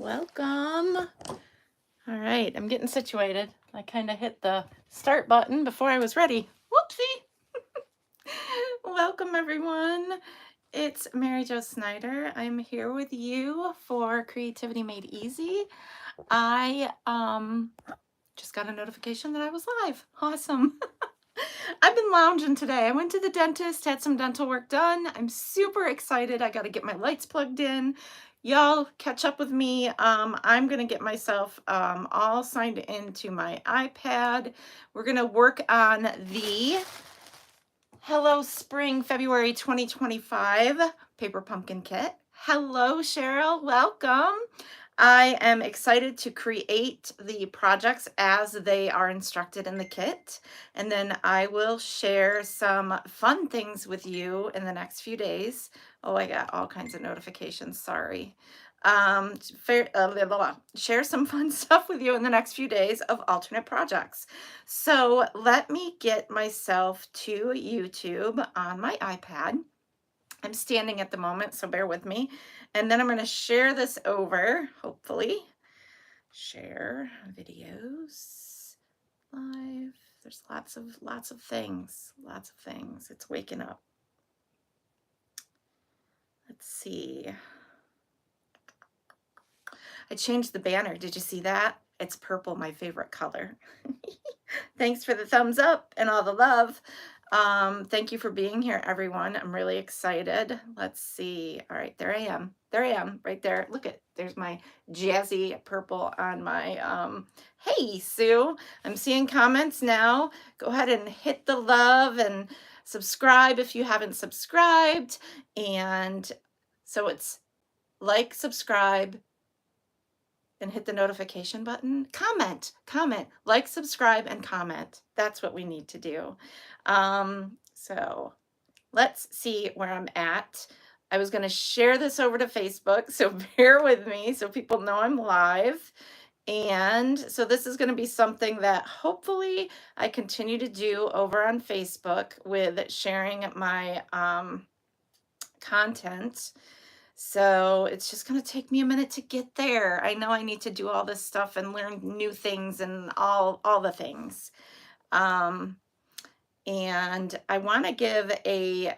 Welcome. All right, I'm getting situated. I kind of hit the start button before I was ready. Whoopsie. Welcome, everyone. It's Mary Jo Snyder. I'm here with you for Creativity Made Easy. I just got a notification that I was live. Awesome. I've been lounging today. I went to the dentist, had some dental work done. I'm super excited. I got to get my lights plugged in. Y'all catch up with me. I'm going to get myself all signed into my iPad. We're going to work on the Hello Spring February 2025 Paper Pumpkin Kit. Hello, Cheryl. Welcome. I am excited to create the projects as they are instructed in the kit, and then I will share some fun things with you in the next few days. Oh, I got all kinds of notifications, sorry. Share some fun stuff with you in the next few days of alternate projects. So let me get myself to YouTube on my iPad. I'm standing at the moment, so bear with me. And then I'm going to share this over, hopefully. Share videos live. There's lots of things. It's waking up. Let's see. I changed the banner. Did you see that? It's purple, my favorite color. Thanks for the thumbs up and all the love. Thank you for being here, everyone. I'm really excited. Let's see. All right, there I am. There I am, right there. Look at, there's my jazzy purple on my, hey, Sue. I'm seeing comments now. Go ahead and hit the love and subscribe if you haven't subscribed. And so it's like, subscribe, and hit the notification button. Comment, like, subscribe, and comment. That's what we need to do. So let's see where I'm at. I was going to share this over to Facebook, so bear with me so people know I'm live. And so this is going to be something that hopefully I continue to do over on Facebook with sharing my content. So it's just going to take me a minute to get there. I know I need to do all this stuff and learn new things and all the things. And I want to give a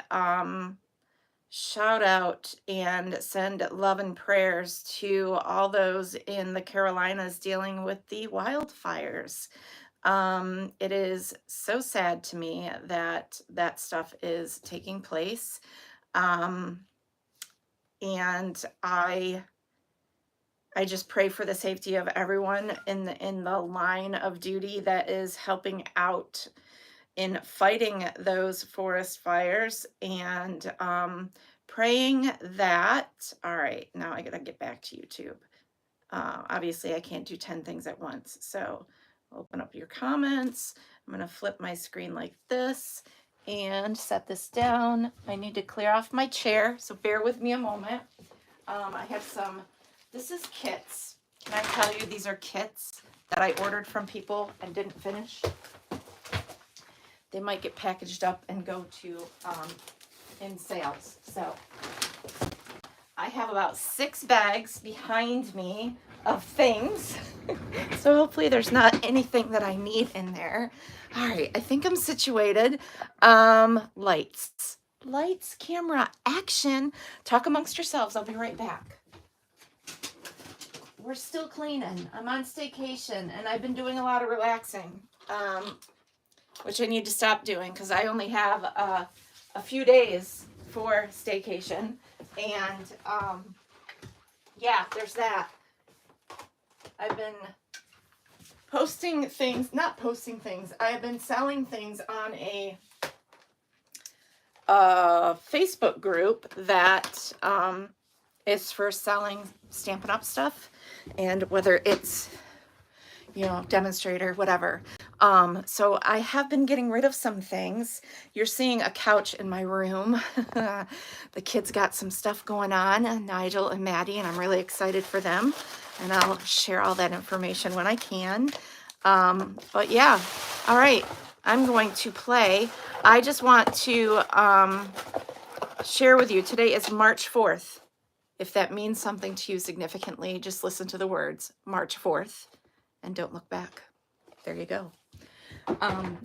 shout out and send love and prayers to all those in the Carolinas dealing with the wildfires. It is so sad to me that that stuff is taking place. And I just pray for the safety of everyone in the line of duty that is helping out in fighting those forest fires, and praying that, all right, now I gotta get back to YouTube. Obviously I can't do 10 things at once, so open up your comments. I'm gonna flip my screen like this and set this down. I need to clear off my chair, so bear with me a moment. I have some, this is kits. Can I tell you, these are kits that I ordered from people and didn't finish. They might get packaged up and go to in sales. So I have about 6 bags behind me of things. So hopefully there's not anything that I need in there. All right, I think I'm situated. Lights, camera, action. Talk amongst yourselves. I'll be right back. We're still cleaning. I'm on staycation and I've been doing a lot of relaxing, which I need to stop doing because I only have a few days for staycation. And yeah, there's that. I've been posting things, not posting things. I've been selling things on a Facebook group that is for selling Stampin' Up! Stuff, and whether it's, you know, demonstrator, whatever. So I have been getting rid of some things. You're seeing a couch in my room. The kids got some stuff going on, Nigel and Maddie, and I'm really excited for them. And I'll share all that information when I can. But yeah, all right, I'm going to play. I just want to share with you, today is March 4th. If that means something to you significantly, just listen to the words March 4th and don't look back. There you go.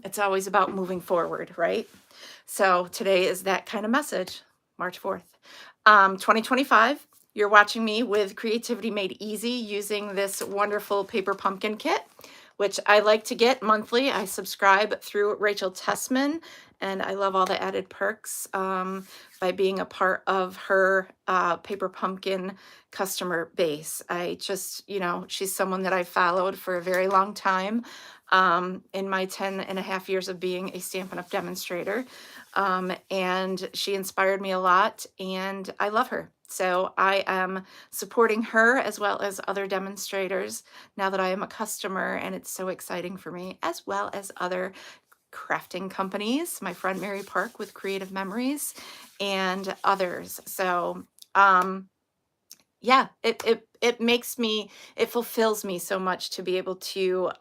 It's always about moving forward, right? So today is that kind of message, March 4th. 2025, you're watching me with Creativity Made Easy using this wonderful paper pumpkin kit, which I like to get monthly. I subscribe through Rachel Tessman, and I love all the added perks by being a part of her paper pumpkin customer base. I just, she's someone that I followed for a very long time in my 10.5 years of being a Stampin' Up! Demonstrator. And she inspired me a lot, and I love her. So I am supporting her as well as other demonstrators now that I am a customer, and it's so exciting for me, as well as other crafting companies, my friend Mary Park with Creative Memories and others. So yeah, it makes me, it fulfills me so much to be able to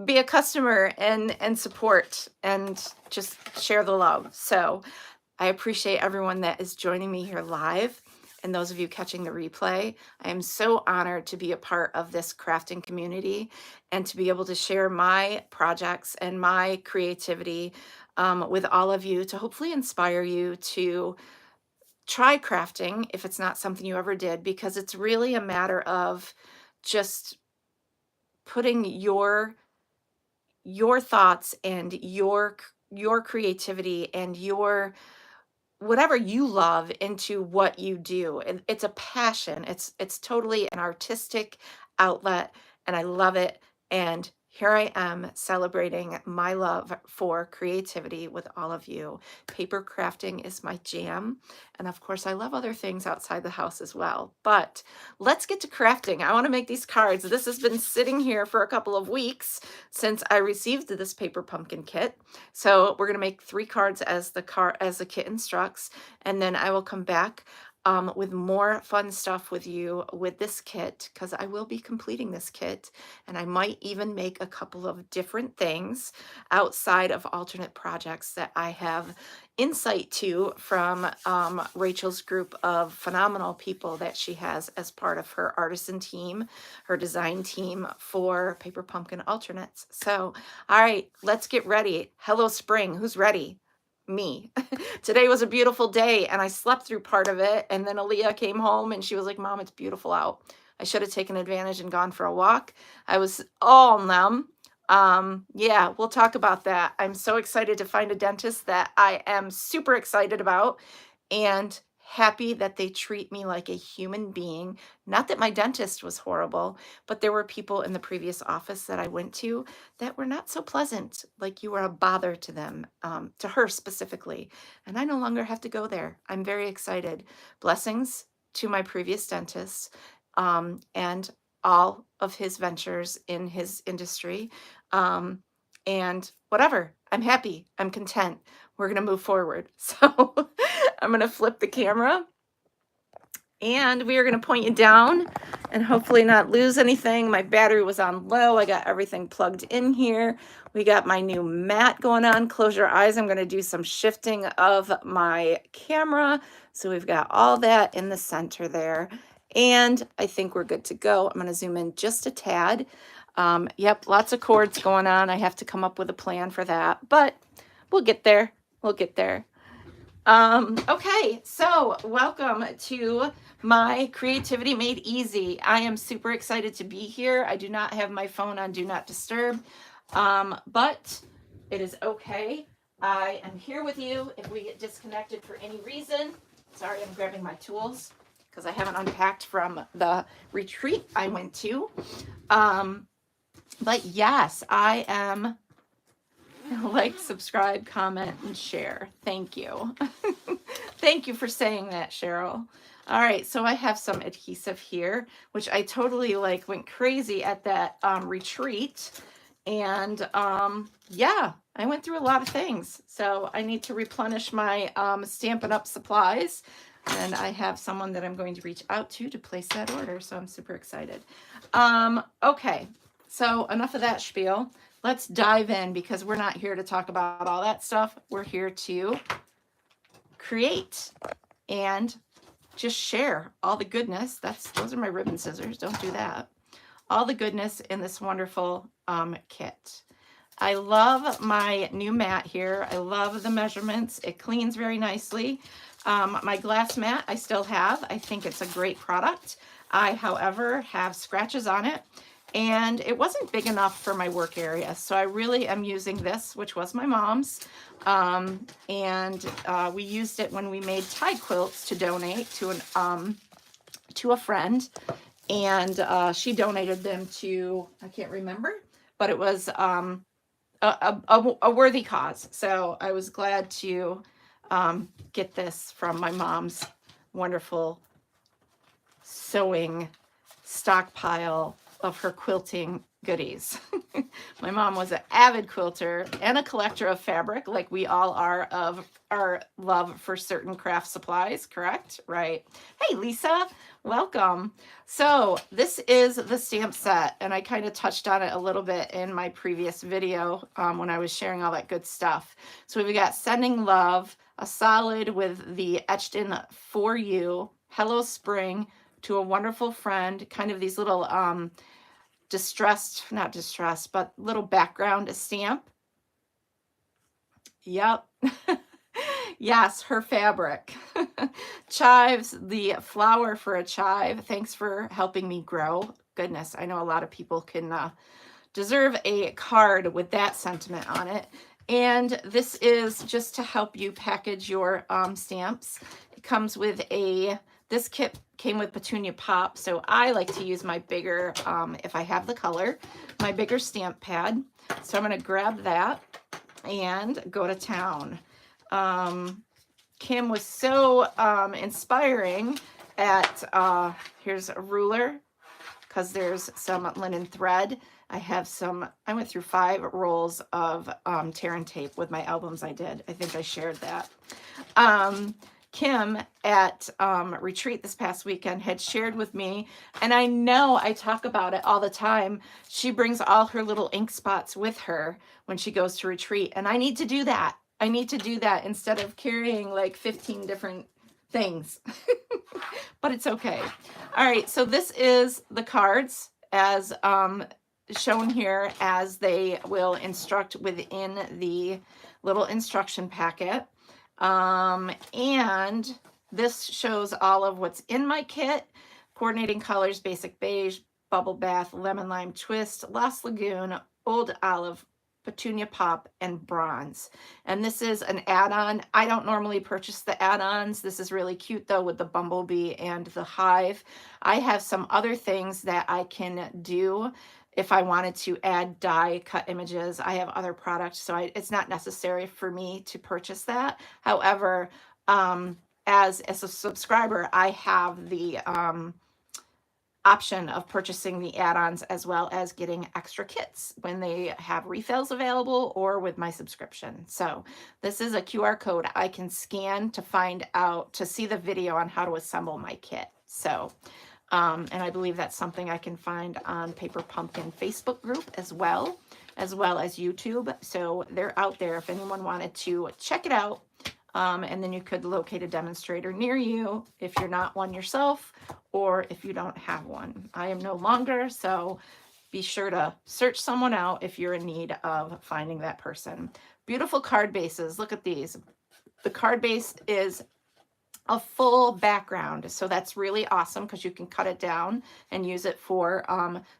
be a customer and support and just share the love. So I appreciate everyone that is joining me here live, and those of you catching the replay. I am so honored to be a part of this crafting community and to be able to share my projects and my creativity with all of you, to hopefully inspire you to try crafting if it's not something you ever did, because it's really a matter of just putting your thoughts and your creativity and your whatever you love into what you do. And it's a passion. It's totally an artistic outlet, and I love it. And here I am celebrating my love for creativity with all of you. Paper crafting is my jam. And of course, I love other things outside the house as well. But let's get to crafting. I want to make these cards. This has been sitting here for a couple of weeks since I received this paper pumpkin kit. So we're going to make 3 cards as the kit instructs, and then I will come back with more fun stuff with you with this kit, because I will be completing this kit, and I might even make a couple of different things outside of alternate projects that I have insight to from Rachel's group of phenomenal people that she has as part of her artisan team, her design team for Paper Pumpkin Alternates. So, all right, let's get ready. Hello, spring. Who's ready? Me. Today was a beautiful day, and I slept through part of it, and then Aaliyah came home and she was like, Mom, it's beautiful out. I should have taken advantage and gone for a walk. I was all numb. Yeah, we'll talk about that. I'm so excited to find a dentist that I am super excited about, and happy that they treat me like a human being. Not that my dentist was horrible, but there were people in the previous office that I went to that were not so pleasant, like you were a bother to them, to her specifically. And I no longer have to go there. I'm very excited. Blessings to my previous dentist and all of his ventures in his industry. And whatever, I'm happy, I'm content. We're going to move forward. So I'm going to flip the camera, and we are going to point you down and hopefully not lose anything. My battery was on low. I got everything plugged in here. We got my new mat going on. Close your eyes. I'm going to do some shifting of my camera. So we've got all that in the center there. And I think we're good to go. I'm going to zoom in just a tad. Yep, lots of cords going on. I have to come up with a plan for that, but we'll get there. We'll get there. Okay, so welcome to my Creativity Made Easy. I am super excited to be here. I do not have my phone on Do Not Disturb, but it is okay. I am here with you if we get disconnected for any reason. Sorry, I'm grabbing my tools because I haven't unpacked from the retreat I went to. But yes, I am. Like, subscribe, comment, and share. Thank you. Thank you for saying that, Cheryl. All right, so I have some adhesive here, which I totally went crazy at that retreat. And yeah, I went through a lot of things. So I need to replenish my Stampin' Up! Supplies. And I have someone that I'm going to reach out to place that order. So I'm super excited. Okay, so enough of that spiel. Let's dive in, because we're not here to talk about all that stuff. We're here to create and just share all the goodness. Those are my ribbon scissors. Don't do that. All the goodness in this wonderful kit. I love my new mat here. I love the measurements. It cleans very nicely. My glass mat I still have. I think it's a great product. I, however, have scratches on it, and it wasn't big enough for my work area. So I really am using this, which was my mom's. And we used it when we made tie quilts to donate to a friend. And she donated them to, I can't remember, but it was a worthy cause. So I was glad to get this from my mom's wonderful sewing stockpile of her quilting goodies. My mom was an avid quilter and a collector of fabric, like we all are of our love for certain craft supplies, correct? Right. Hey, Lisa, welcome. So this is the stamp set, and I kind of touched on it a little bit in my previous video when I was sharing all that good stuff. So we've got Sending Love, a solid with the etched in For You, Hello Spring, To a Wonderful Friend, kind of these little not distressed, but little background stamp. Yep. Yes, her fabric. Chives, the flower for a chive. Thanks for helping me grow. Goodness, I know a lot of people can deserve a card with that sentiment on it. And this is just to help you package your stamps. It comes with this kit came with Petunia Pop, so I like to use my bigger, if I have the color, my bigger stamp pad. So I'm going to grab that and go to town. Kim was so inspiring at, here's a ruler, because there's some linen thread. I went through 5 rolls of tear and tape with my albums I did. I think I shared that. Kim at retreat this past weekend had shared with me, and I know I talk about it all the time. She brings all her little ink spots with her when she goes to retreat, and I need to do that. I need to do that instead of carrying like 15 different things. But it's okay. All right, so this is the cards as shown here, as they will instruct within the little instruction packet. And this shows all of what's in my kit: coordinating colors, basic beige, bubble bath, lemon lime twist, Lost Lagoon, old olive, Petunia Pop, and bronze. And this is an add-on. I don't normally purchase the add-ons. This is really cute though, with the bumblebee and the hive. I have some other things that I can do if I wanted to add die cut images. I have other products, so it's not necessary for me to purchase that. However, as a subscriber, I have the option of purchasing the add-ons as well as getting extra kits when they have refills available or with my subscription. So this is a QR code I can scan to see the video on how to assemble my kit. So and I believe that's something I can find on Paper Pumpkin Facebook group as well as YouTube. So they're out there if anyone wanted to check it out. And then you could locate a demonstrator near you if you're not one yourself, or if you don't have one. I am no longer, so be sure to search someone out if you're in need of finding that person. Beautiful card bases. Look at these. The card base is a full background, so that's really awesome because you can cut it down and use it for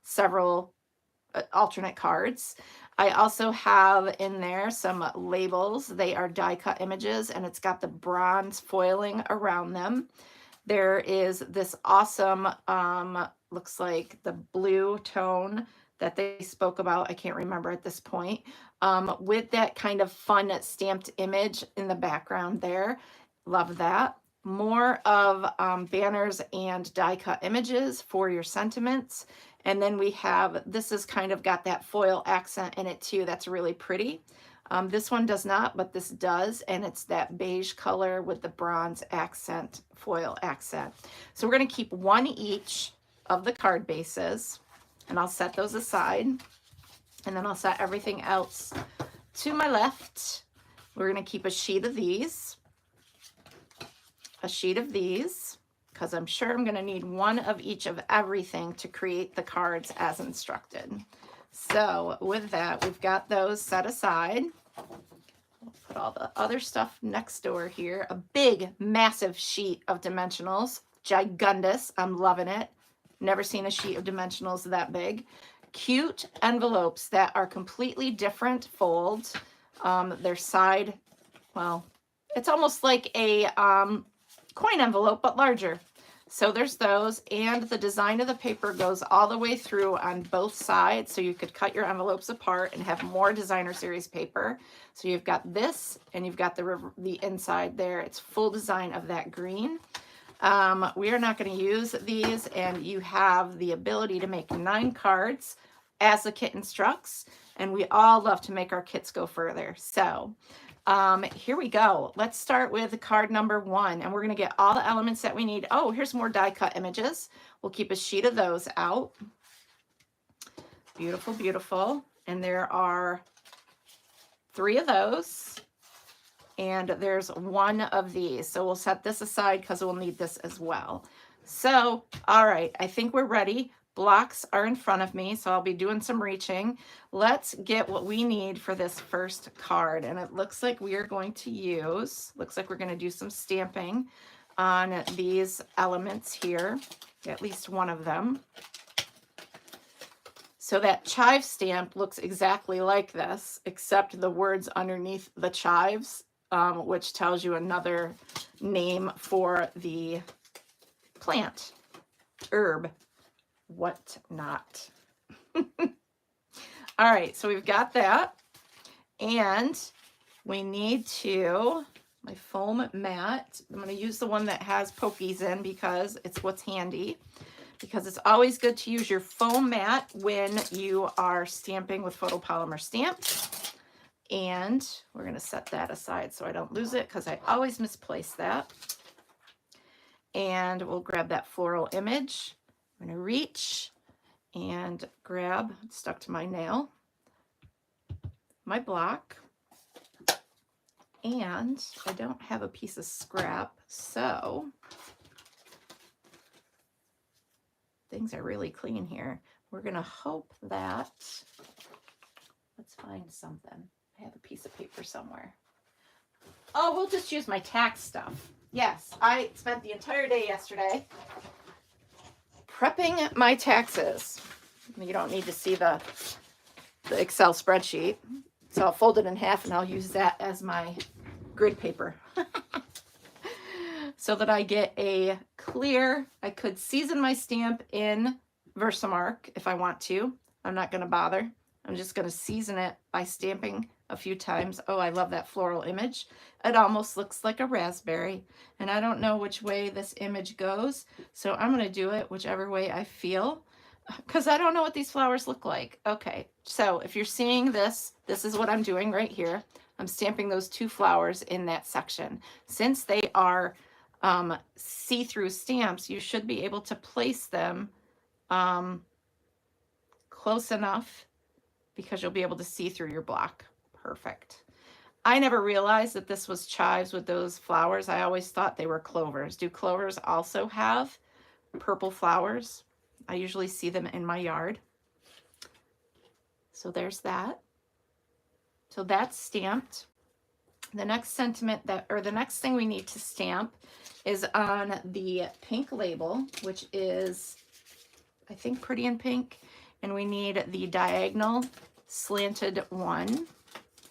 several alternate cards. I also have in there some labels. They are die cut images, and it's got the bronze foiling around them. There is this awesome looks like the blue tone that they spoke about, I can't remember at this point, with that kind of fun stamped image in the background there. Love that. More of banners and die cut images for your sentiments. And then we have, this has kind of got that foil accent in it too. That's really pretty. This one does not, but this does. And it's that beige color with the bronze accent, foil accent. So we're going to keep one each of the card bases, and I'll set those aside. And then I'll set everything else to my left. We're going to keep a sheet of these. A sheet of these. because I'm sure I'm going to need one of each of everything to create the cards as instructed. So with that, we've got those set aside. Put all the other stuff next door here. A big, massive sheet of dimensionals. Gigundous. I'm loving it. Never seen a sheet of dimensionals that big. Cute envelopes that are completely different folds. They're side, well, it's almost like a coin envelope, but larger. So there's those, and the design of the paper goes all the way through on both sides, so you could cut your envelopes apart and have more designer series paper. So you've got this, and you've got the inside there. It's full design of that green. We are not going to use these, and you have the ability to make 9 cards as the kit instructs, and we all love to make our kits go further. So here we go. Let's start with card number 1, and we're going to get all the elements that we need. Oh, here's more die cut images. We'll keep a sheet of those out. Beautiful, beautiful. And there are 3 of those, and there's 1 of these. So we'll set this aside because we'll need this as well. So, all right, I think we're ready. Blocks are in front of me, so I'll be doing some reaching. Let's get what we need for this first card. And it looks like we are going to use, looks like we're going to do some stamping on these elements here, at least one of them. So that chive stamp looks exactly like this, except the words underneath the chives, which tells you another name for the plant, herb, whatnot. All right, so we've got that, and we need to, my foam mat, I'm going to use the one that has pokies in because it's what's handy, because it's always good to use your foam mat when you are stamping with photopolymer stamps. And we're going to set that aside so I don't lose it, because I always misplace that. And we'll grab that floral image. I'm going to reach and grab, it's stuck to my nail, my block. And I don't have a piece of scrap, so things are really clean here. We're going to hope that, let's find something. I have a piece of paper somewhere. Oh, we'll just use my tax stuff. Yes, I spent the entire day yesterday prepping my taxes. You don't need to see the Excel spreadsheet. So I'll fold it in half and I'll use that as my grid paper. So that I get a clear, I could season my stamp in Versamark if I want to. I'm not going to bother. I'm just going to season it by stamping a few times. Oh, I love that floral image. It almost looks like a raspberry. And I don't know which way this image goes, so I'm going to do it whichever way I feel, because I don't know what these flowers look like. Okay, so if you're seeing this, this is what I'm doing right here. I'm stamping those 2 flowers in that section. Since they are see-through stamps, you should be able to place them close enough because you'll be able to see through your block. Perfect. I never realized that this was chives with those flowers. I always thought they were clovers. Do clovers also have purple flowers? I usually see them in my yard. So there's that. So that's stamped. The next sentiment that, or the next thing we need to stamp is on the pink label, which is, I think, Pretty in Pink. And we need the diagonal slanted one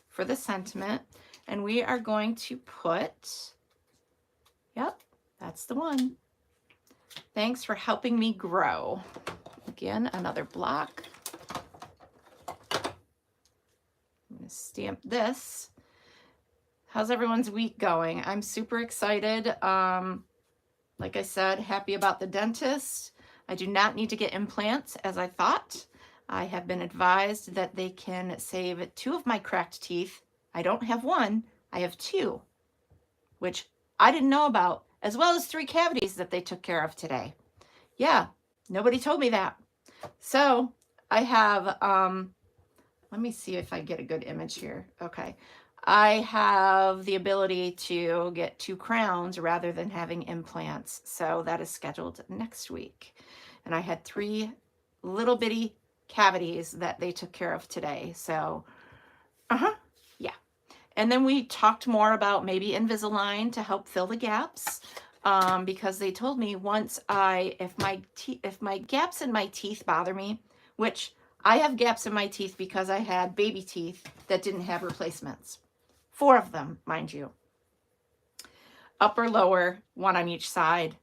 for the sentiment. And we are going to put, yep, that's the one. Thanks for helping me grow. Again, another block. I'm going to stamp this. How's everyone's week going? I'm super excited. Like I said, happy about the dentist. I do not need to get implants as I thought. I have been advised that they can save 2 of my cracked teeth. I don't have 1, I have 2, which I didn't know about, as well as 3 cavities that they took care of today. Yeah, nobody told me that. So I have, let me see if I get a good image here. Okay. I have the ability to get 2 crowns rather than having implants. So that is scheduled next week. And I had 3 little bitty cavities that they took care of today. So, yeah. And then we talked more about maybe Invisalign to help fill the gaps. Because they told me once if my gaps in my teeth bother me, which I have gaps in my teeth because I had baby teeth that didn't have replacements. 4 of them, mind you. Upper, lower, 1 on each side.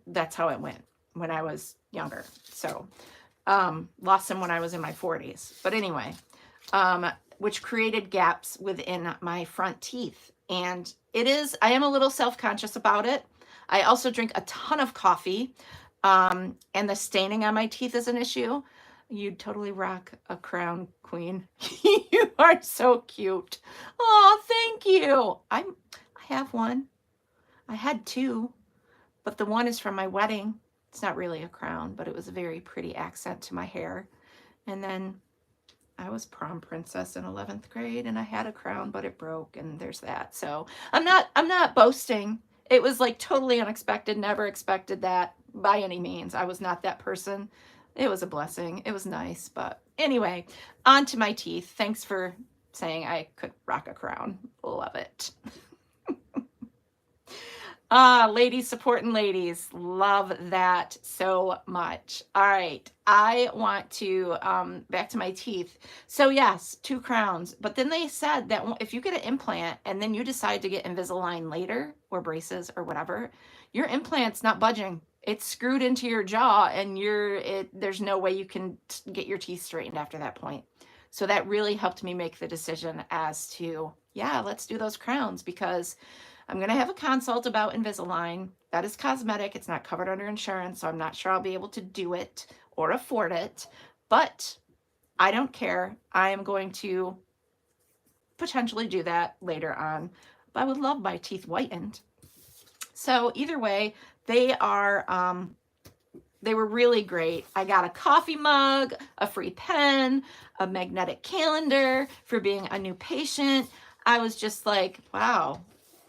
That's how it went when I was younger. So, lost them when I was in my 40s. But anyway, which created gaps within my front teeth. And I am a little self-conscious about it. I also drink a ton of coffee, and the staining on my teeth is an issue. You'd totally rock a crown, Queen. You are so cute. Oh, thank you. I have one. I had 2, but the one is from my wedding. It's not really a crown, but it was a very pretty accent to my hair. And then I was prom princess in 11th grade, and I had a crown, but it broke, and there's that. So I'm not boasting. It was like totally unexpected. Never expected that by any means. I was not that person. It was a blessing. It was nice. But anyway, on to my teeth. Thanks for saying I could rock a crown. Love it. Ladies supporting ladies. Love that so much. All right. I want to, back to my teeth. So yes, 2 crowns. But then they said that if you get an implant and then you decide to get Invisalign later or braces or whatever, your implant's not budging. It's screwed into your jaw and there's no way you can get your teeth straightened after that point. So that really helped me make the decision as to, yeah, let's do those crowns, because I'm going to have a consult about Invisalign. That is cosmetic. It's not covered under insurance, so I'm not sure I'll be able to do it or afford it. But I don't care. I am going to potentially do that later on. But I would love my teeth whitened. So either way, they were really great. I got a coffee mug, a free pen, a magnetic calendar for being a new patient. I was just like, wow,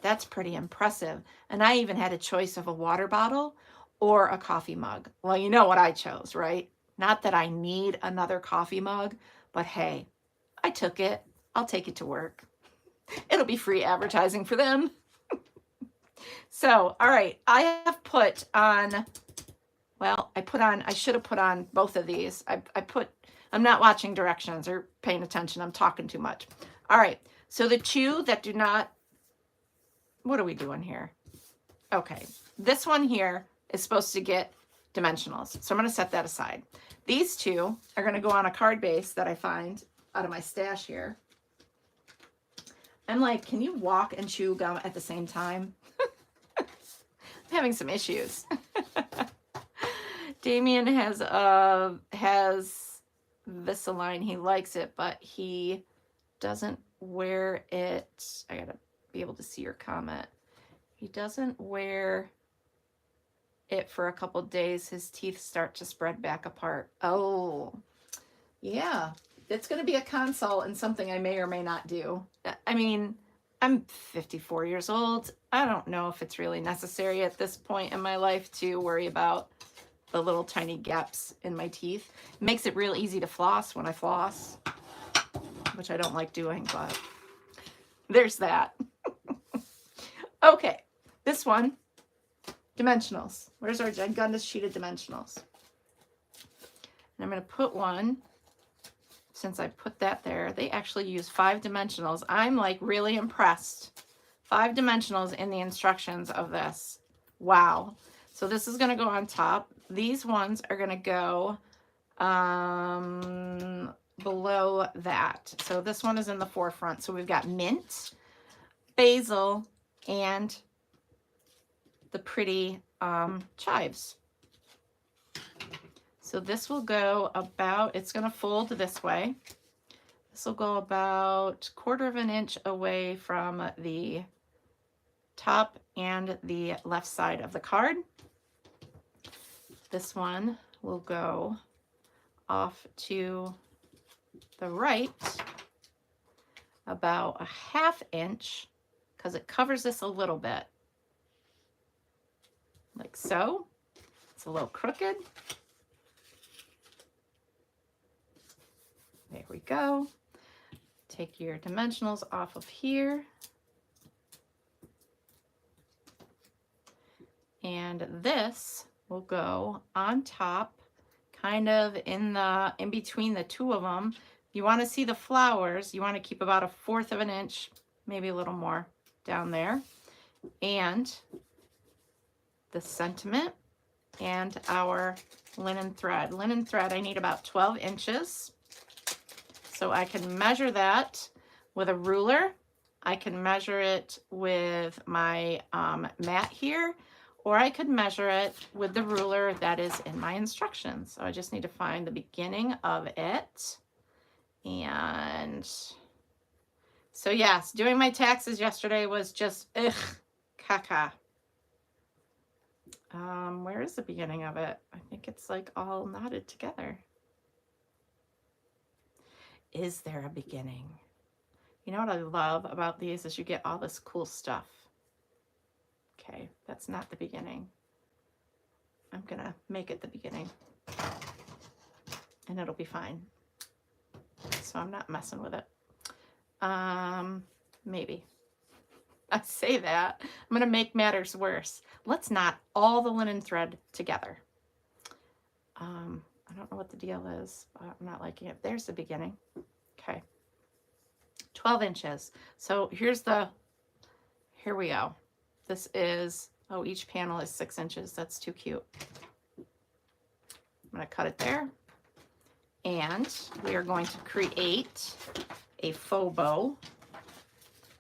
that's pretty impressive. And I even had a choice of a water bottle or a coffee mug. Well, you know what I chose, right? Not that I need another coffee mug, but hey, I took it. I'll take it to work. It'll be free advertising for them. So, all right, I have put on, well, I should have put on both of these. I'm not watching directions or paying attention. I'm talking too much. All right, so the 2 that do not, what are we doing here? Okay, this one here is supposed to get dimensionals. So I'm going to set that aside. These 2 are going to go on a card base that I find out of my stash here. I'm like, can you walk and chew gum at the same time? I'm having some issues. Damien has Invisalign. He likes it, but he doesn't wear it. I gotta be able to see your comment. He doesn't wear it for a couple days. His teeth start to spread back apart. Oh, yeah. It's going to be a consult and something I may or may not do. I mean, I'm 54 years old. I don't know if it's really necessary at this point in my life to worry about the little tiny gaps in my teeth. It makes it real easy to floss when I floss, which I don't like doing, but there's that. Okay, this one, dimensionals. Where's our Gigundus sheet of dimensionals? And I'm going to put one, since I put that there, they actually use 5 dimensionals. I'm like really impressed. 5 dimensionals in the instructions of this. Wow. So this is going to go on top. These ones are going to go below that. So this one is in the forefront. So we've got mint, basil, and the pretty chives. So this will go about, it's going to fold this way. This will go about 1/4 of an inch away from the top and the left side of the card. This one will go off to the right about a 1/2 inch because it covers this a little bit. Like so. It's a little crooked. There we go. Take your dimensionals off of here. And this will go on top, kind of in between the two of them. You want to see the flowers. You want to keep about a 1/4 of an inch, maybe a little more down there. And the sentiment and our linen thread. Linen thread, I need about 12 inches. So I can measure that with a ruler. I can measure it with my mat here, or I could measure it with the ruler that is in my instructions. So I just need to find the beginning of it. And so yes, doing my taxes yesterday was just, ugh, caca. Where is the beginning of it? I think it's like all knotted together. Is there a beginning? You know what I love about these is you get all this cool stuff. Okay, that's not the beginning. I'm gonna make it the beginning and it'll be fine. So I'm not messing with it. Maybe. I say that, I'm gonna make matters worse. Let's knot all the linen thread together. I don't know what the deal is, but I'm not liking it. There's the beginning. Okay. 12 inches. So here we go. This is, oh, each panel is 6 inches. That's too cute. I'm going to cut it there. And we are going to create a faux bow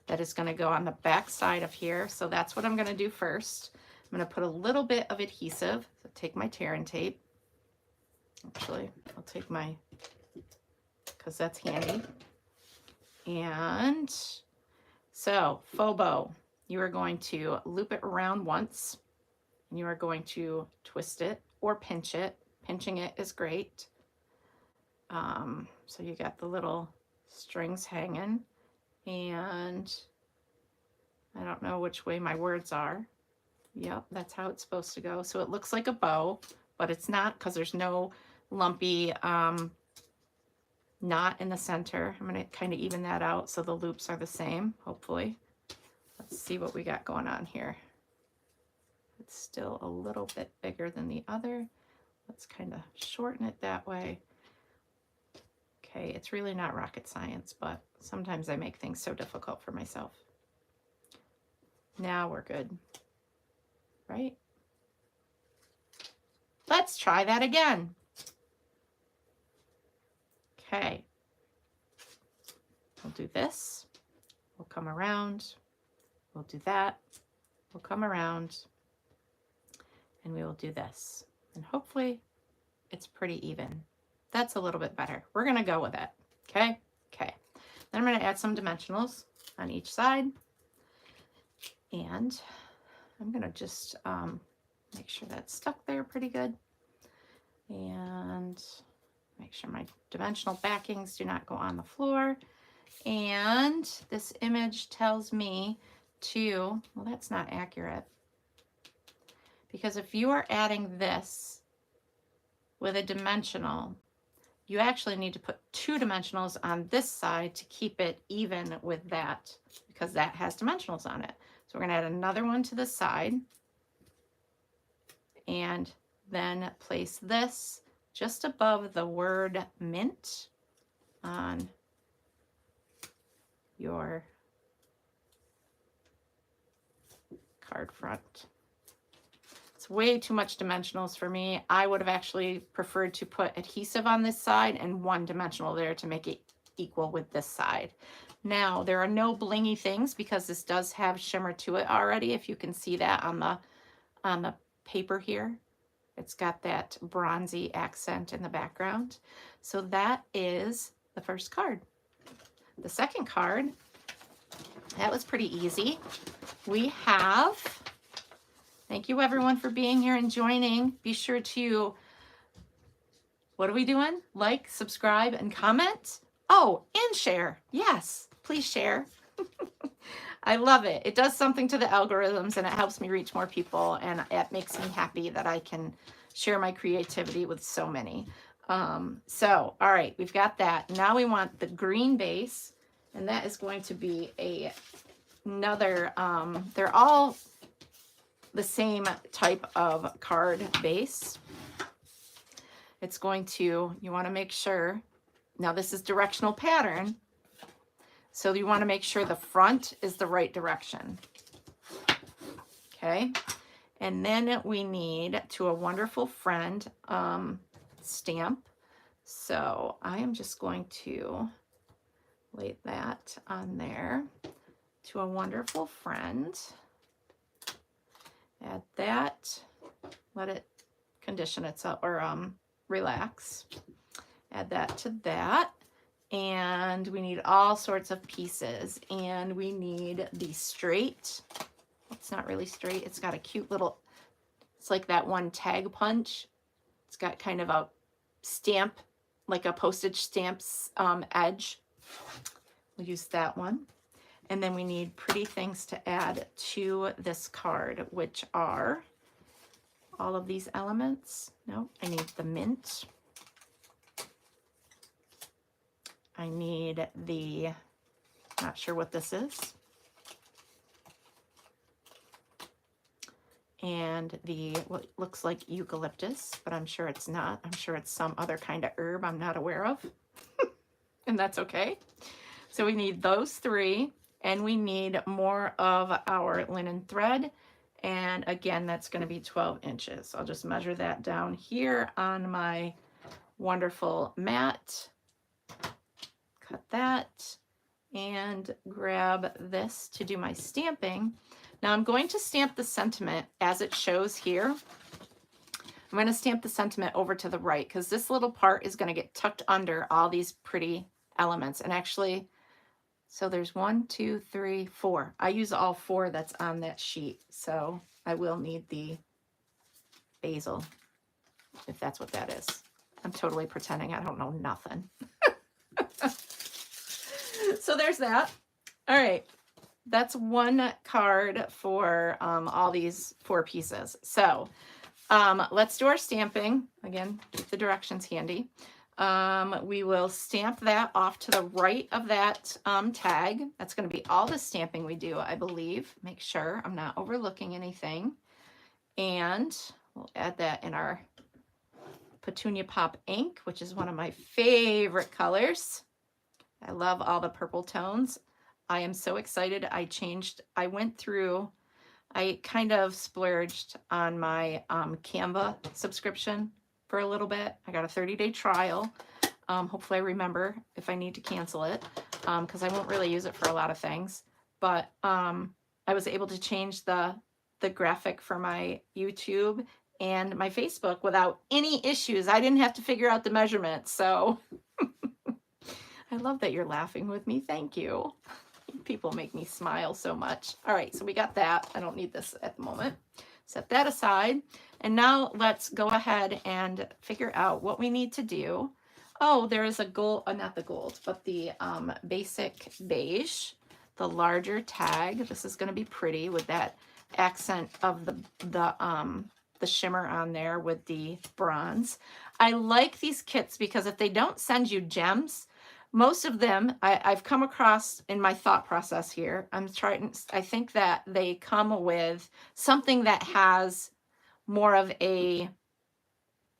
that is going to go on the back side of here. So that's what I'm going to do first. I'm going to put a little bit of adhesive. So take my tear and tape. Actually, I'll take my, because that's handy. And so faux bow, you are going to loop it around once and you are going to twist it or pinch it. Pinching it is great. So you got the little strings hanging, and I don't know which way my words are. Yep, that's how it's supposed to go. So it looks like a bow, but it's not because there's no lumpy knot in the center. I'm going to kind of even that out so the loops are the same, hopefully. Let's see what we got going on here. It's still a little bit bigger than the other. Let's kind of shorten it that way. Okay, it's really not rocket science, but sometimes I make things so difficult for myself. Now we're good, right? Let's try that again. Okay, we'll do this, we'll come around, we'll do that, we'll come around, and we will do this. And hopefully it's pretty even. That's a little bit better. We're gonna go with it, okay? Okay, then I'm gonna add some dimensionals on each side. And I'm gonna just make sure that's stuck there pretty good. And make sure my dimensional backings do not go on the floor. And this image tells me to, well, that's not accurate. Because if you are adding this with a dimensional, you actually need to put 2 dimensionals on this side to keep it even with that, because that has dimensionals on it. So we're gonna add another one to the side and then place this just above the word mint on your card front. It's way too much dimensionals for me. I would have actually preferred to put adhesive on this side and 1 dimensional there to make it equal with this side. Now, there are no blingy things because this does have shimmer to it already. If you can see that on the paper here, it's got that bronzy accent in the background. So that is the first card. The second card, that was pretty easy. We have, thank you everyone for being here and joining. Be sure to, what are we doing? Like, subscribe, and comment. Oh, and share. Yes, please share. I love it. It does something to the algorithms and it helps me reach more people, and it makes me happy that I can share my creativity with so many. So, all right, we've got that. Now we want the green base, and that is going to be another, they're all the same type of card base. It's going to, you want to make sure, now this is directional pattern, so you want to make sure the front is the right direction. Okay, and then we need To a Wonderful Friend stamp. So I am just going to lay that on there. To a Wonderful Friend. Add that. Let it condition itself, or relax. Add that to that. And we need all sorts of pieces. And we need the straight. It's not really straight. It's got a cute little, it's like that one tag punch. It's got kind of a stamp, like a postage stamp's edge. We'll use that one. And then we need pretty things to add to this card, which are all of these elements. No, I need the mint. I need the, not sure what this is. And the, what looks like eucalyptus, but I'm sure it's not. I'm sure it's some other kind of herb I'm not aware of. And that's okay. So we need those three, and we need more of our linen thread. And again, that's going to be 12 inches. I'll just measure that down here on my wonderful mat. Cut that and grab this to do my stamping. Now I'm going to stamp the sentiment as it shows here. I'm going to stamp the sentiment over to the right because this little part is going to get tucked under all these pretty elements. And actually, so there's 1, 2, 3, 4. I use all 4 that's on that sheet. So I will need the basil, if that's what that is. I'm totally pretending I don't know nothing. So there's that. All right. That's one card for all these 4 pieces. So let's do our stamping. Again, keep the directions handy. We will stamp that off to the right of that tag. That's going to be all the stamping we do, I believe. Make sure I'm not overlooking anything. And we'll add that in our Petunia Pop ink, which is one of my favorite colors. I love all the purple tones. I am so excited. I went through, I kind of splurged on my Canva subscription for a little bit. I got a 30-day trial. Hopefully I remember if I need to cancel it, because I won't really use it for a lot of things. But I was able to change the graphic for my YouTube and my Facebook without any issues. I didn't have to figure out the measurements. So I love that you're laughing with me. Thank you. People make me smile so much. All right, so we got that. I don't need this at the moment. Set that aside. And now let's go ahead and figure out what we need to do. Oh, there is a gold, not the gold, but the basic beige, the larger tag. This is going to be pretty with that accent of the shimmer on there with the bronze. I like these kits because if they don't send you gems, most of them I've come across in my thought process here. I think that they come with something that has more of a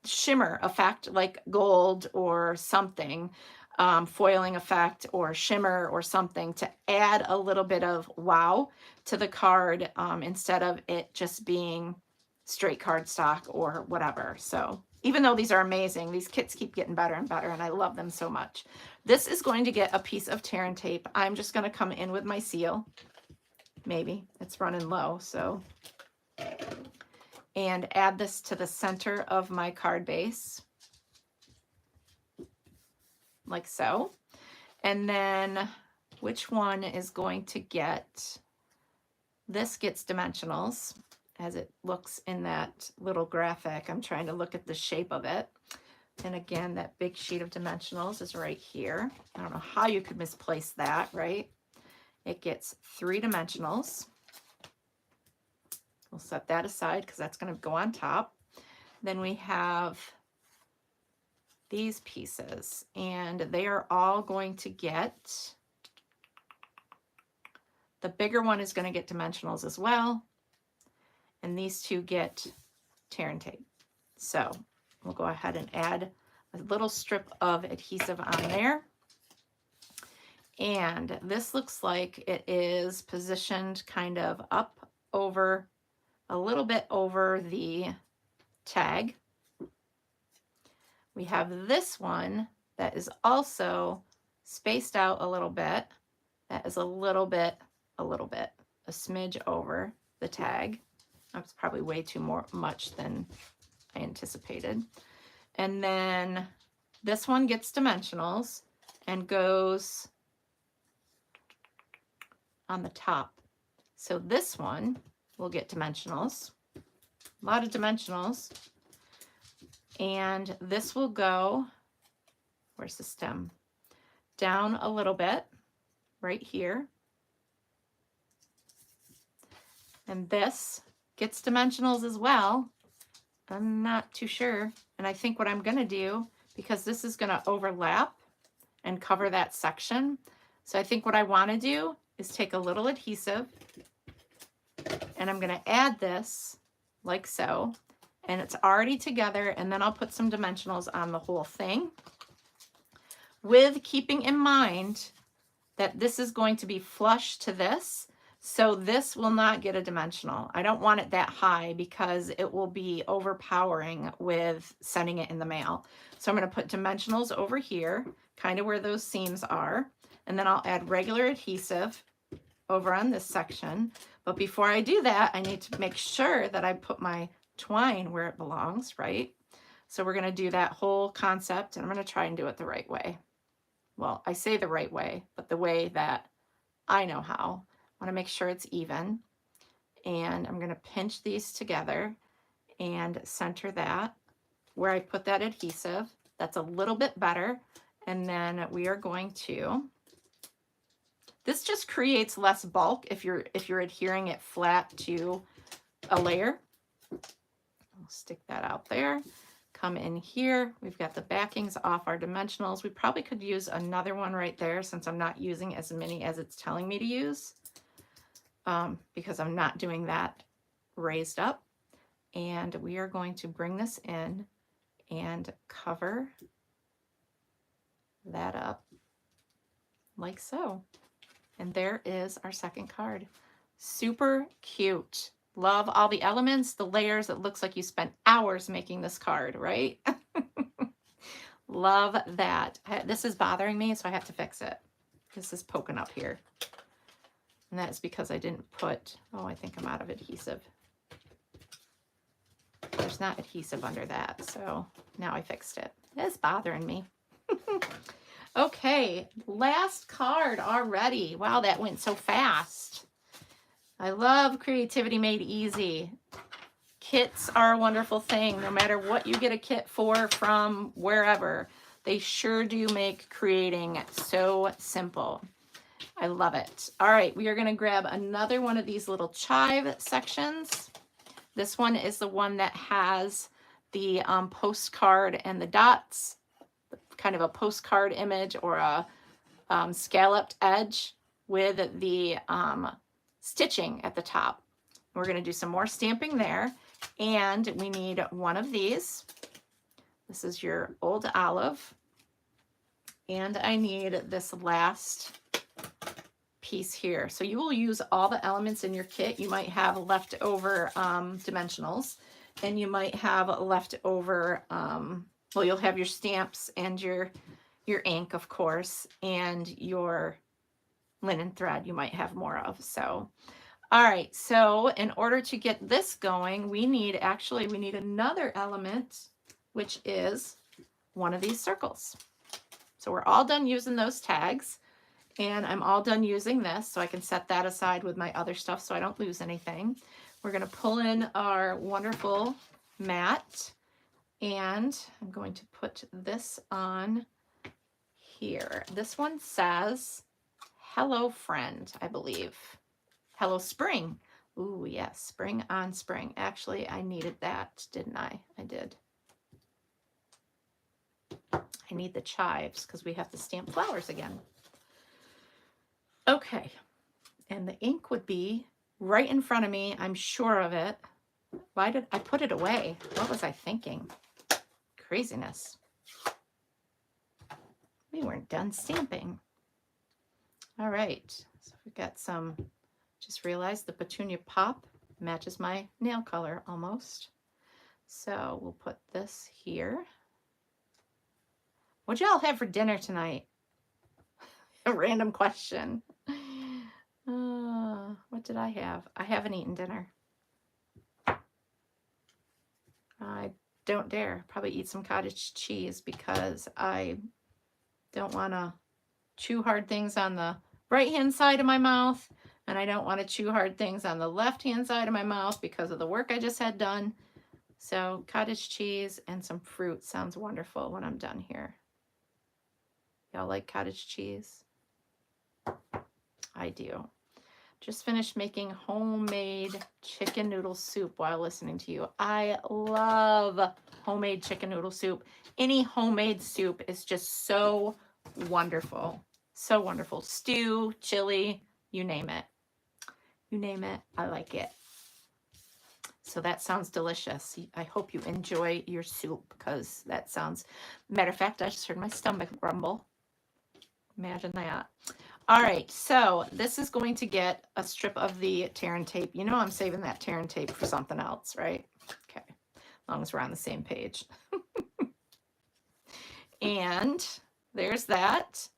shimmer effect, like gold or something, foiling effect or shimmer or something to add a little bit of wow to the card instead of it just being straight cardstock or whatever. So even though these are amazing, these kits keep getting better and better, and I love them so much. This is going to get a piece of tear and tape. I'm just going to come in with my seal. Maybe. It's running low, so. And add this to the center of my card base. Like so. And then which one is going to get, this gets dimensionals as it looks in that little graphic. I'm trying to look at the shape of it. And again, that big sheet of dimensionals is right here. I don't know how you could misplace that, right? It gets 3 dimensionals. We'll set that aside because that's going to go on top. Then we have these pieces, and they are all going to get, the bigger one is going to get dimensionals as well, and these two get tear and tape. So we'll go ahead and add a little strip of adhesive on there. And this looks like it is positioned kind of up over, a little bit over the tag. We have this one that is also spaced out a little bit. That is a little bit, a smidge over the tag. That's probably way too much than I anticipated. And then this one gets dimensionals and goes on the top. So this one will get dimensionals, a lot of dimensionals. And this will go, where's the stem? Down a little bit, right here. And this gets dimensionals as well. I'm not too sure. And I think what I'm gonna do, because this is gonna overlap and cover that section. So I think what I wanna do is take a little adhesive and I'm gonna add this like so. And it's already together, and then I'll put some dimensionals on the whole thing, with keeping in mind that this is going to be flush to this, so this will not get a dimensional. I don't want it that high because it will be overpowering with sending it in the mail. So I'm going to put dimensionals over here, kind of where those seams are, and then I'll add regular adhesive over on this section. But before I do that, I need to make sure that I put my twine where it belongs, right? So we're going to do that whole concept, and I'm going to try and do it the right way. Well, I say the right way, but the way that I know how. I want to make sure it's even, and I'm going to pinch these together and center that where I put that adhesive. That's a little bit better. And then we are going to, this just creates less bulk if you're adhering it flat to a layer. I'll stick that out there. Come in here. We've got the backings off our dimensionals. We probably could use another one right there since I'm not using as many as it's telling me to use, because I'm not doing that raised up. And we are going to bring this in and cover that up like so. And there is our second card. Super cute. Love all the elements, the layers. It looks like you spent hours making this card, right? Love that. This is bothering me, so I have to fix it. This is poking up here. And that's because I didn't put, oh, I think I'm out of adhesive. There's not adhesive under that, so now I fixed it. It's bothering me. Okay, last card already. Wow, that went so fast. I love Creativity Made Easy. Kits are a wonderful thing. No matter what you get a kit for from wherever, they sure do make creating so simple. I love it. All right, we are going to grab another one of these little chive sections. This one is the one that has the postcard and the dots, kind of a postcard image or a scalloped edge with the stitching at the top. We're going to do some more stamping there, and we need one of these. This is your old olive, and I need this last piece here. So you will use all the elements in your kit. You might have leftover dimensionals, and you might have leftover, well, you'll have your stamps and your ink, of course, and your linen thread you might have more of. So, all right, so in order to get this going, we need another element, which is one of these circles. So we're all done using those tags, and I'm all done using this, so I can set that aside with my other stuff so I don't lose anything. We're going to pull in our wonderful mat, and I'm going to put this on here. This one says Hello Friend, I believe. Hello Spring. Ooh, yes, spring on spring. Actually, I needed that, didn't I? I did. I need the chives because we have to stamp flowers again. Okay, and the ink would be right in front of me. I'm sure of it. Why did I put it away? What was I thinking? Craziness. We weren't done stamping. All right, so we've got some, just realized the petunia pop matches my nail color almost. So we'll put this here. What'd y'all have for dinner tonight? A random question. What did I have? I haven't eaten dinner. I don't dare. Probably eat some cottage cheese because I don't want to chew hard things on the right-hand side of my mouth, and I don't want to chew hard things on the left-hand side of my mouth because of the work I just had done. So cottage cheese and some fruit sounds wonderful when I'm done here. Y'all like cottage cheese? I do. Just finished making homemade chicken noodle soup while listening to you. I love homemade chicken noodle soup. Any homemade soup is just so wonderful. So wonderful. Stew, chili, you name it. You name it, I like it. So that sounds delicious. I hope you enjoy your soup because that sounds, matter of fact, I just heard my stomach rumble. Imagine that. All right, so this is going to get a strip of the tear and tape. You know I'm saving that tear and tape for something else, right? Okay, as long as we're on the same page. And there's that.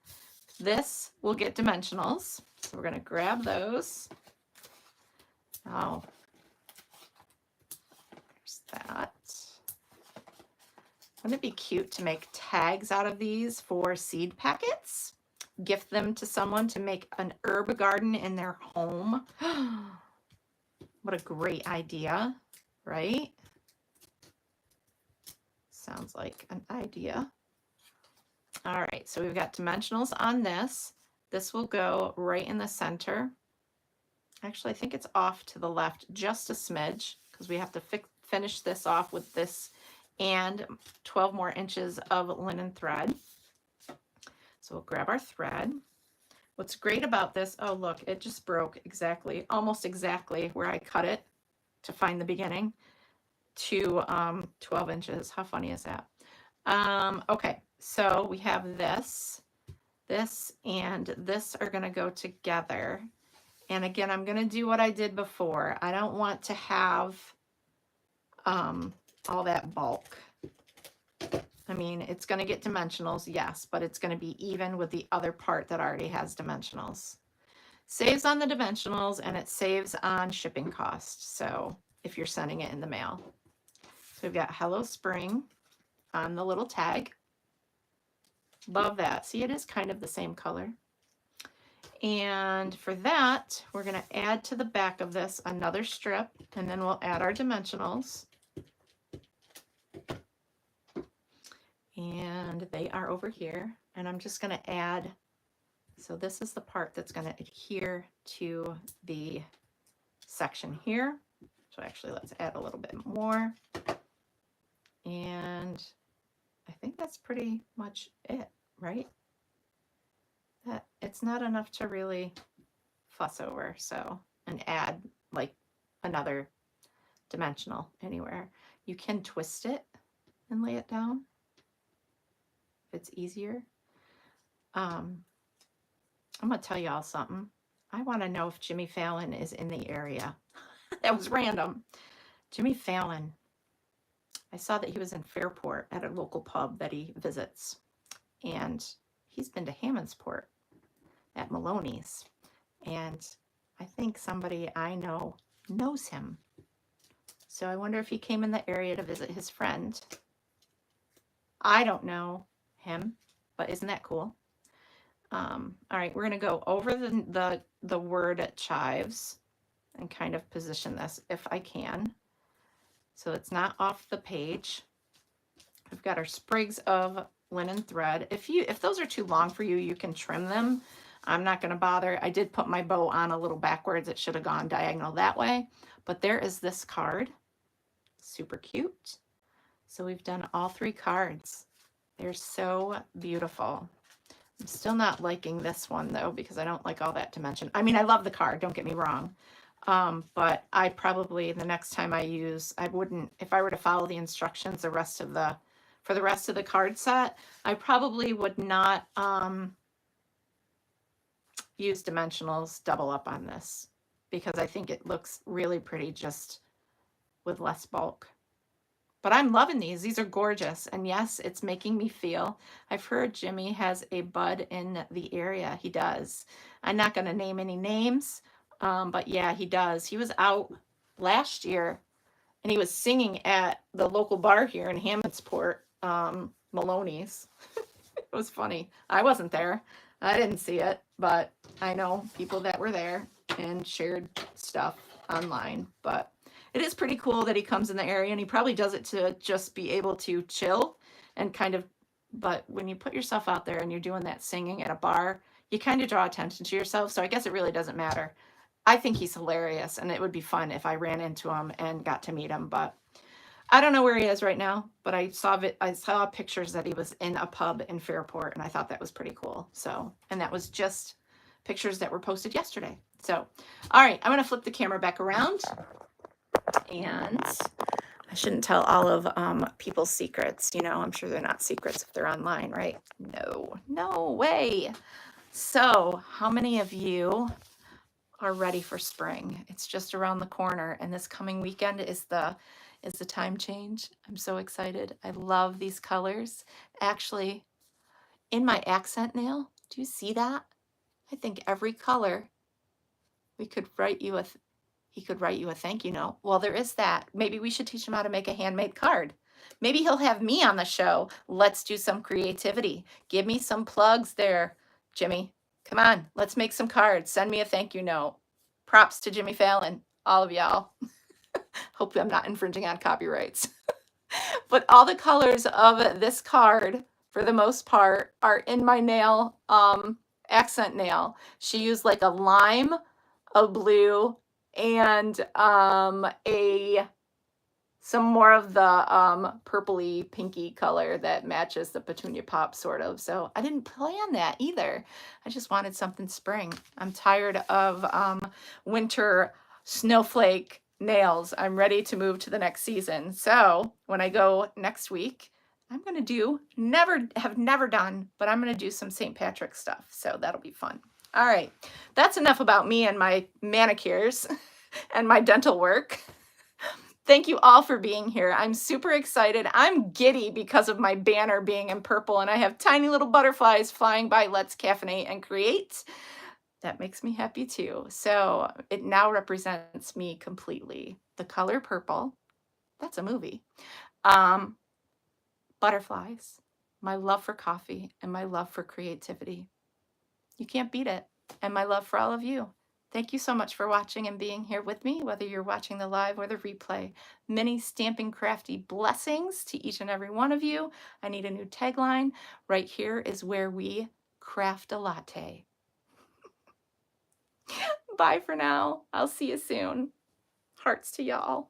This will get dimensionals. So we're gonna grab those. Oh, there's that. Wouldn't it be cute to make tags out of these for seed packets? Gift them to someone to make an herb garden in their home. What a great idea, right? Sounds like an idea. All right, so we've got dimensionals on this. This will go right in the center. Actually, I think it's off to the left just a smidge because we have to finish this off with this and 12 more inches of linen thread. So we'll grab our thread. What's great about this, oh look, it just broke exactly, almost exactly where I cut it to find the beginning to 12 inches. How funny is that? Okay, so we have this, and this are gonna go together. And again, I'm gonna do what I did before. I don't want to have all that bulk. I mean, it's going to get dimensionals, yes, but it's going to be even with the other part that already has dimensionals. Saves on the dimensionals and it saves on shipping costs. So if you're sending it in the mail. So we've got Hello Spring on the little tag. Love that. See, it is kind of the same color. And for that, we're going to add to the back of this another strip, and then we'll add our dimensionals. And they are over here, and I'm just going to add, so this is the part that's going to adhere to the section here. So actually, let's add a little bit more. And I think that's pretty much it, right? That it's not enough to really fuss over, so, and add like another dimensional anywhere. You can twist it and lay it down if it's easier. I'm gonna tell y'all something. I want to know if Jimmy Fallon is in the area. That was random. Jimmy Fallon. I saw that he was in Fairport at a local pub that he visits, and he's been to Hammondsport at Maloney's, and I think somebody I know knows him. So I wonder if he came in the area to visit his friend. I don't know him, but isn't that cool? All right, we're going to go over the word chives and kind of position this if I can, so it's not off the page. We've got our sprigs of linen thread. If those are too long for you, you can trim them. I'm not going to bother. I did put my bow on a little backwards. It should have gone diagonal that way. But there is this card. Super cute. So we've done all 3 cards. They're so beautiful. I'm still not liking this one though, because I don't like all that dimension. I mean, I love the card, don't get me wrong. But I probably, the next time I wouldn't, if I were to follow the instructions for the rest of the card set, I probably would not use dimensionals double up on this, because I think it looks really pretty just with less bulk. But I'm loving these. These are gorgeous. And yes, it's making me feel. I've heard Jimmy has a bud in the area. He does. I'm not going to name any names, but yeah, he does. He was out last year and he was singing at the local bar here in Hammondsport, Maloney's. It was funny. I wasn't there. I didn't see it, but I know people that were there and shared stuff online. But it is pretty cool that he comes in the area, and he probably does it to just be able to chill and kind of, but when you put yourself out there and you're doing that singing at a bar, you kind of draw attention to yourself. So I guess it really doesn't matter. I think he's hilarious, and it would be fun if I ran into him and got to meet him, but I don't know where he is right now, but I saw pictures that he was in a pub in Fairport, and I thought that was pretty cool. So, and that was just pictures that were posted yesterday. So, all right, I'm going to flip the camera back around. And I shouldn't tell all of people's secrets. You know, I'm sure they're not secrets if they're online, right? No way. So how many of you are ready for spring? It's just around the corner, and this coming weekend is the time change. I'm so excited. I love these colors. Actually, in my accent nail, do you see that? I think every color, he could write you a thank you note. Well, there is that. Maybe we should teach him how to make a handmade card. Maybe he'll have me on the show. Let's do some creativity. Give me some plugs there, Jimmy. Come on, let's make some cards. Send me a thank you note. Props to Jimmy Fallon, all of y'all. Hope I'm not infringing on copyrights. But all the colors of this card, for the most part, are in my nail, accent nail. She used like a lime, a blue, and some more of the purpley pinky color that matches the petunia pop sort of. So I didn't plan that either. I just wanted something spring. I'm tired of winter snowflake nails. I'm ready to move to the next season. So when I go next week, I'm going to do, have never done, but I'm going to do some St. Patrick's stuff. So that'll be fun. All right, that's enough about me and my manicures and my dental work. Thank you all for being here. I'm super excited. I'm giddy because of my banner being in purple, and I have tiny little butterflies flying by. Let's caffeinate and create. That makes me happy too. So it now represents me completely. The color purple, that's a movie. Butterflies, my love for coffee, and my love for creativity. You can't beat it. And my love for all of you. Thank you so much for watching and being here with me, whether you're watching the live or the replay. Many stamping crafty blessings to each and every one of you. I need a new tagline. Right here is where we craft a latte. Bye for now. I'll see you soon. Hearts to y'all.